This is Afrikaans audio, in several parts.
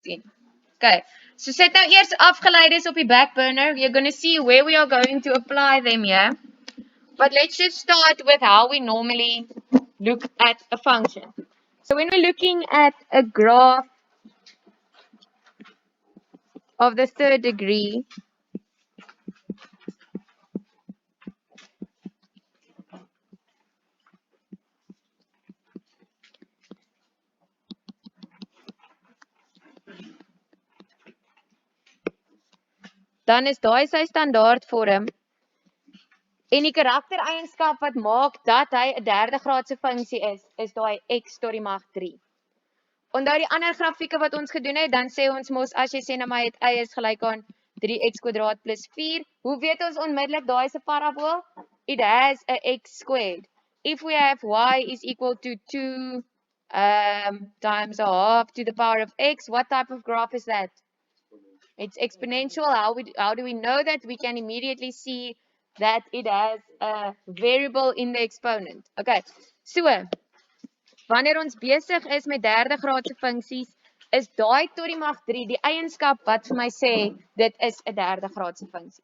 Okay, so set nou eers afgeleides op die back burner. You're going to see where we are going to apply them here. But let's just start with how we normally look at a function. So when we're looking at a graph of the third degree, dan is daai sy standaardvorm. En die karaktereienskap wat maak dat hy 'n derde graadse funksie is daai x tot die mag 3. Onthou die ander grafieke wat ons gedoen het, dan sê ons mos as jy sê nou maar het y is gelyk aan 3x² plus 4, hoe weet ons onmiddellik daai is 'n parabool? It has a x squared. If we have y is equal to 2 times a half to the power of x, what type of graph is that? It's exponential. How do we know that? We can immediately see that it has a variable in the exponent. Okay, so wanneer ons besig is met derde graadse funksies, is daai tot die mag 3 die eienskap wat vir my sê dit is 'n derde graadse funksie.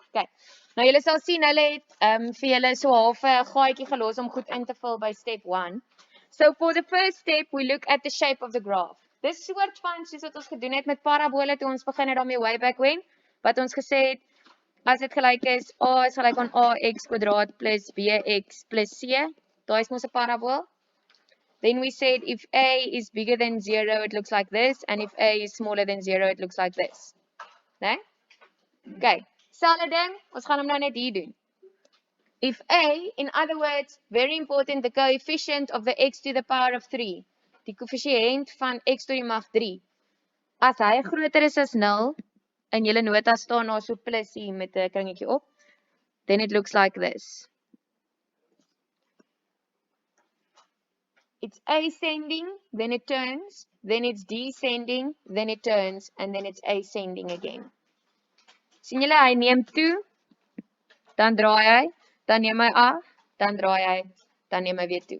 Okay, nou julle sal sien hulle het vir julle so half 'n gaatjie gelos om goed in te vul by step 1. So for the first step, we look at the shape of the graph. Dis soort van soos wat ons gedoen het met parabole toe ons begin het daarmee way back when, wat ons gesê het as dit gelyk is a is gelyk aan ax² plus bx plus c, daai is mos 'n parabool. Then we said if a is bigger than 0, it looks like this, and if a is smaller than 0, it looks like this. Nee? Okay, selfde ding, ons gaan hom nou net hier doen. If a, in other words, very important, the coefficient of the x to the power of 3, die koëffisiënt van x tot die mag 3, as hy groter is as 0, in julle nota staan daar so plus hier met 'n kringetjie op, then it looks like this. It's ascending, then it turns, then it's descending, then it turns, and then it's ascending again. Sien julle, hy neem toe, dan draai hy, dan neem hy af, dan draai hy, dan neem hy weer toe.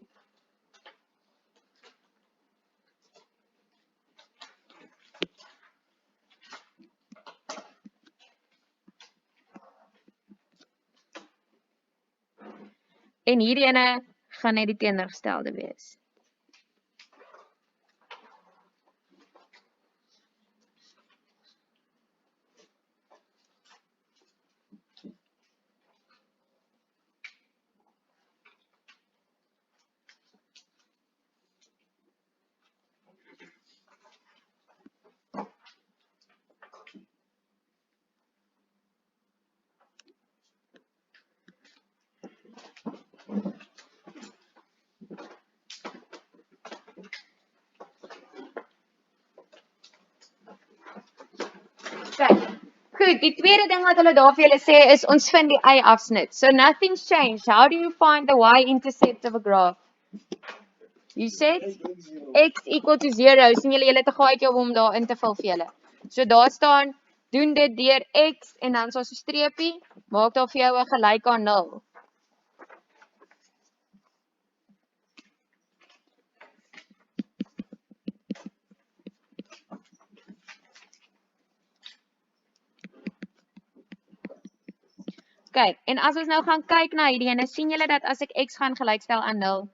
En hierdie ene gaan net die teenoorgestelde wees. Goed, die tweede ding wat hulle daar vir julle sê is ons vind die y-afsnit. So nothing's changed. How do you find the y-intercept of a graph? You said x equal to 0. Sien julle het 'n gaatjie om daar in te vul vir julle. So daar staan doen dit deur x en dan so 'n streepie, maak daar vir jou 'n gelyk aan 0. Kyk, en as ons nou gaan kyk na hierdie ene, sien julle dat as ek x gaan gelykstel aan 0,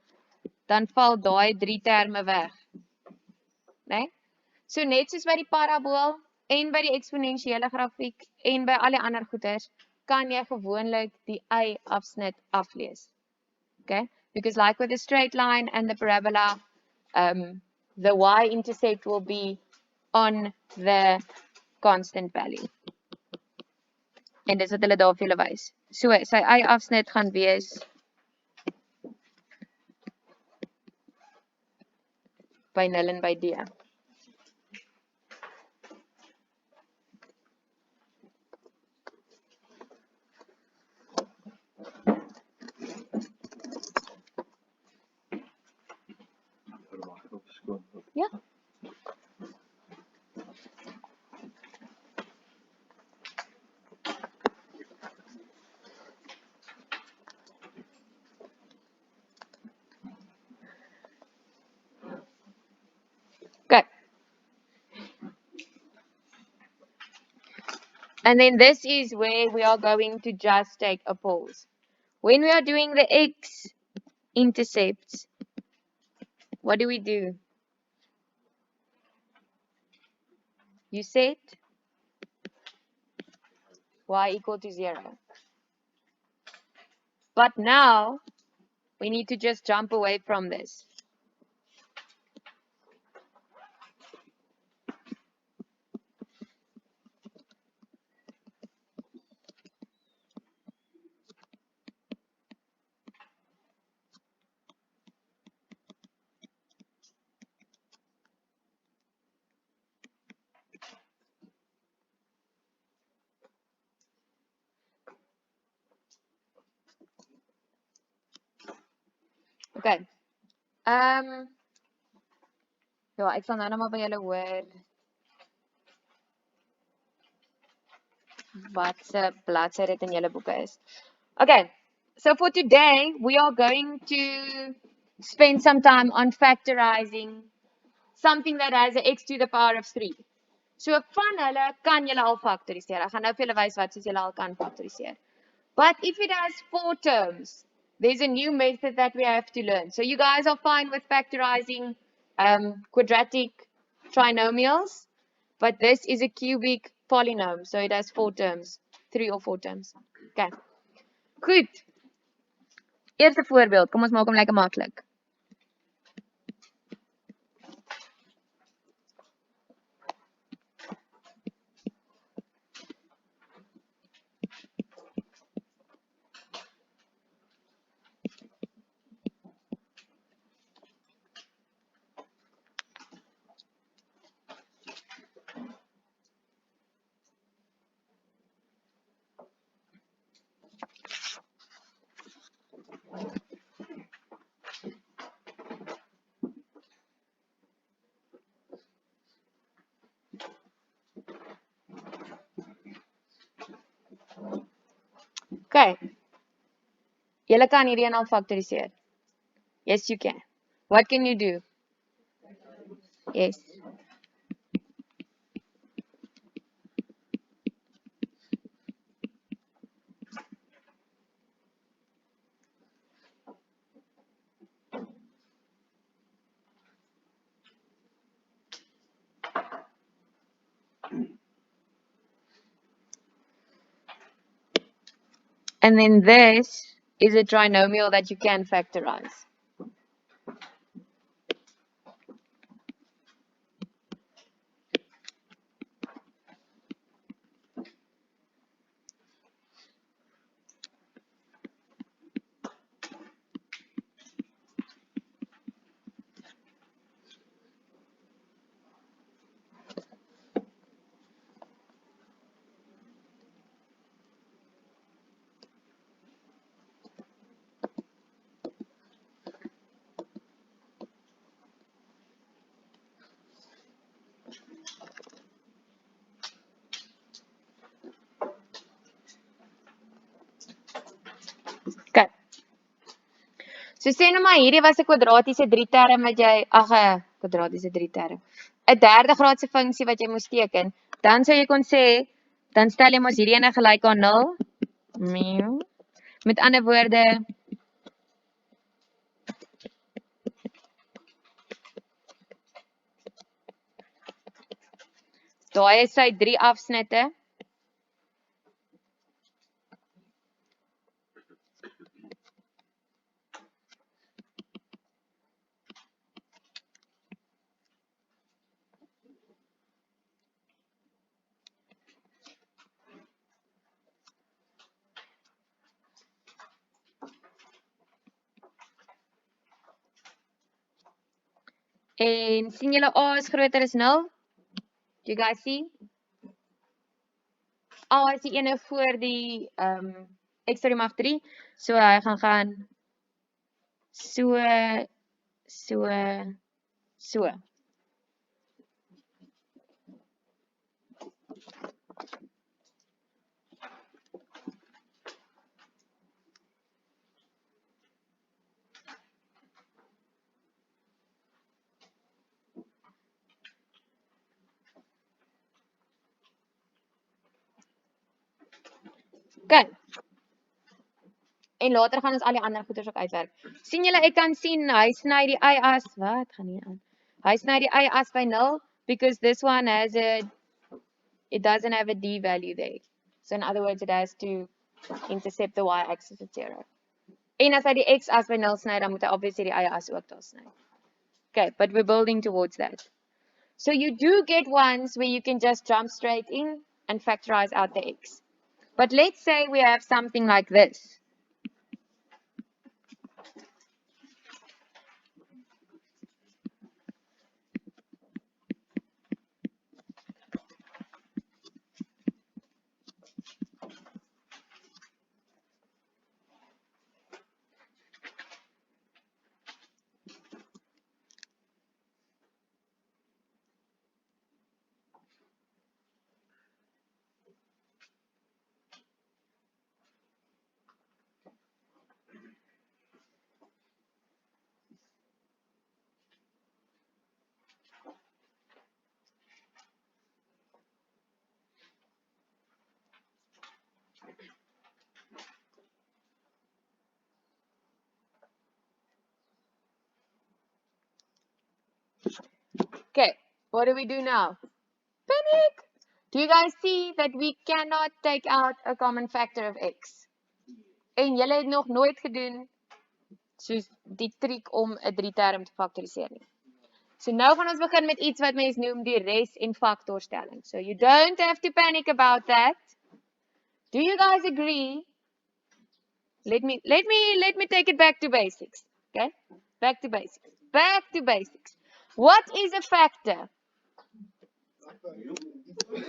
dan val daai 3 terme weg. Nee? So net soos by die parabool en by die eksponensiële grafiek en by al die ander goeters, kan jy gewoonlik die y-afsnit aflees. Okay? Because like with the straight line and the parabola, the y-intercept will be on the constant value. En dis wat hulle daar vir julle wys. So, sy y-afsnit gaan wees by 0 en by d. Ja. Okay. And then this is where we are going to just take a pause. When we are doing the x-intercepts, what do? You set y equal to 0. But now we need to just jump away from this. Okay. Ja, ek sal nou net maar by julle hoor wat se bladsy dit in julle boeke is. Okay. So for today, we are going to spend some time on factorizing something that has a x to the power of 3. So van hulle kan julle al factoriseer. Ek gaan nou vir julle wys wat soos julle al kan factoriseer. But if it has 4 terms, there's a new method that we have to learn. So you guys are fine with factorizing quadratic trinomials, but this is a cubic polynomial, so it has 4 terms, 3 or 4 terms. Okay. Goed. Eerste voorbeeld, kom ons maak hom lekker maklik. Okay. Julle kan hierdie een al factoriseer. Yes, you can. What can you do? Yes. And then this is a trinomial that you can factorize. Okay. So sê nou maar hierdie was 'n kwadratiese 3 term wat jy kwadratiese 3 term. 'n derde graadse funksie wat jy moes teken. Dan sou jy kon sê, dan stel jy mos hierdie ene gelyk aan 0. Met ander woorde, daai is sy 3 afsnitte. En sien julle A is groter as 0? Do you guys see? A is die ene voor die x tot die mag 3. So hy gaan so. Okay. En later gaan ons al die ander goeders ook uitwerk. Sien julle, ek kan sien, hy sny die y-as, wat gaan nie aan? Hy sny die y-as by 0, because this one has it doesn't have a d value there. So in other words, it has to intercept the y-axis at 0. En as hy die x-as by 0 sny, dan moet hy obviously die y-as ook daar sny. Okay, but we're building towards that. So you do get ones where you can just jump straight in and factorize out the x. But let's say we have something like this. Okay, what do we do now? Panic! Do you guys see that we cannot take out a common factor of x? En julle het nog nooit gedoen soos die triek om 'n 3-term te faktoriseer nie. So nou gaan ons begin met iets wat mense noem die res- en factorstelling. So you don't have to panic about that. Do you guys agree? Let me take it back to basics. Okay? Back to basics. Back to basics. What is a factor?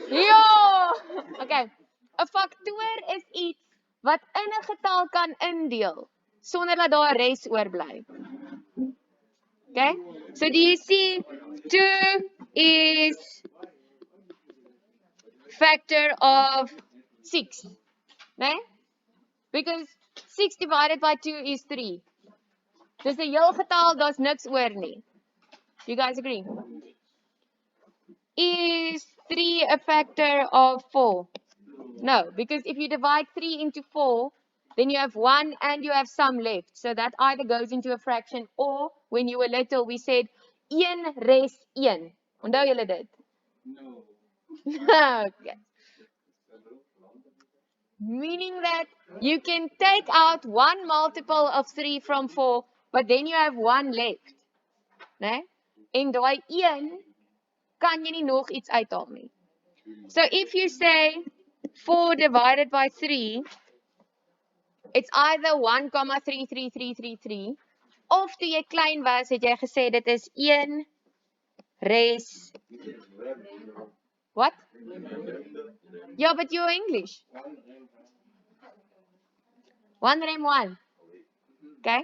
Ja! Okay. 'n Faktor is iets wat in 'n getal kan indeel sonder dat daar 'n res oorbly. Okay? So do you see 2 is factor of 6, né? Because 6 divided by 2 is 3. Dis 'n heel getal, daar's niks oor nie. Do you guys agree? Is 3 a factor of 4? No, because if you divide 3 into 4, then you have 1 and you have some left. So that either goes into a fraction, or when you were little, we said 1 res 1. Onthou julle dit? No. Okay. Meaning that you can take out one multiple of 3 from 4, but then you have 1 left. Né? En daai 1 kan jy nie nog iets uithaal nie. So if you say 4 divided by 3, it's either 1,33333, of toe jy klein was, het jy gesê dit is 1 res. What? Yeah, but you're English. 1 rem 1. Okay?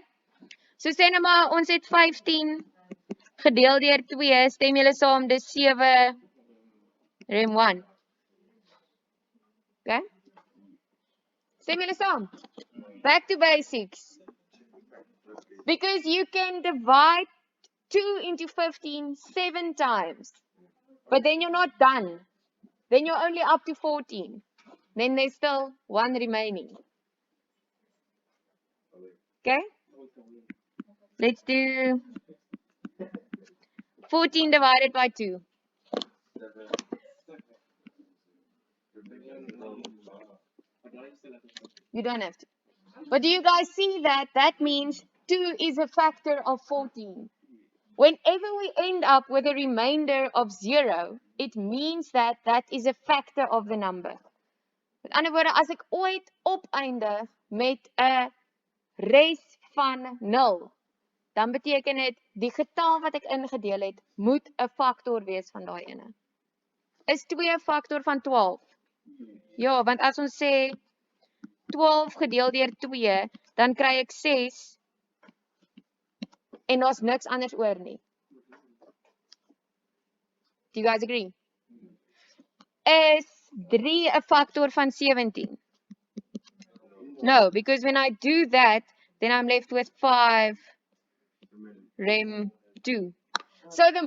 So sê nou maar ons het 15 gedeel deur 2, stem julle saam, dis 7 rem 1. Okay? Stem julle saam. Back to basics. Because you can divide 2 into 15 7 times. But then you're not done. Then you're only up to 14. Then there's still 1 remaining. Okay? Let's do 14 divided by 2. You don't have to. But do you guys see that? That means 2 is a factor of 14. Whenever we end up with a remainder of 0, it means that that is a factor of the number. Met ander woorde, as ek ooit opeindig met 'n res van 0, dan beteken dit die getal wat ek ingedeel het, moet 'n faktor wees van daai ene. Is 2 'n faktor van 12? Ja, want as ons sê 12 gedeel deur 2, dan kry ek 6 en daar's niks anders oor nie. Do you guys agree? Is 3 'n factor van 17? No, because when I do that, then I'm left with 5 rem 2. So the